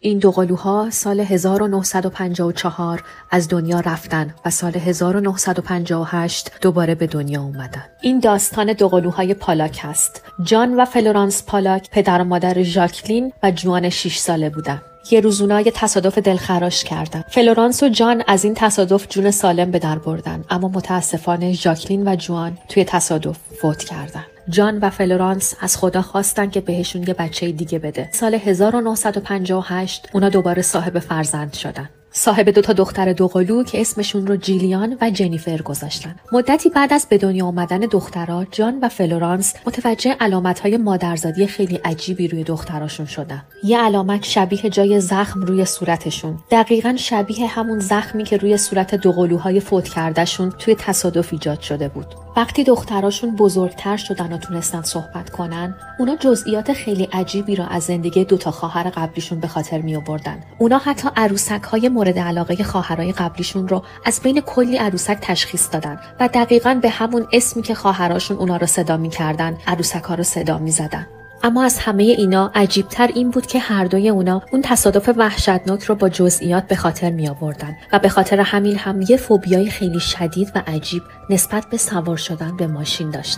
این دوقلوها سال 1954 از دنیا رفتن و سال 1958 دوباره به دنیا اومدن. این داستان دوقلوهای پالاک هست. جان و فلورانس پالاک پدر و مادر ژاکلین و جوان 6 ساله بودن. یه روز اونا یه تصادف دلخراش کردن. فلورانس و جان از این تصادف جون سالم به در بردن، اما متاسفانه ژاکلین و جوان توی تصادف فوت کردن. جان و فلورانس از خدا خواستن که بهشون یه بچه دیگه بده. سال 1958 اونا دوباره صاحب فرزند شدن. صاحب 2 دختر دوقلو که اسمشون رو جیلیان و جنیفر گذاشتن. مدتی بعد از به دنیا آمدن دخترها، جان و فلورانس متوجه علامت‌های مادرزادی خیلی عجیبی روی دختراشون شدن. یه علامت شبیه جای زخم روی صورتشون، دقیقاً شبیه همون زخمی که روی صورت دوقلوهای فوت کردهشون توی تصادف ایجاد شده بود. وقتی دختراشون بزرگتر شدن و تونستن صحبت کنن، اونا جزئیات خیلی عجیبی را از زندگی 2 خواهر قبلیشون به خاطر می آوردن. اونا حتی عروسک‌های مورد علاقه خواهرای قبلیشون رو از بین کلی عروسک تشخیص دادن و دقیقاً به همون اسمی که خواهراشون اونا رو صدا می‌کردن، عروسک‌ها رو صدا می‌زدن. اما از همه اینا عجیبتر این بود که هر دوی اونا اون تصادف وحشتناک رو با جزئیات به خاطر می آوردن و به خاطر همین هم یه فوبیای خیلی شدید و عجیب نسبت به سوار شدن به ماشین داشتن.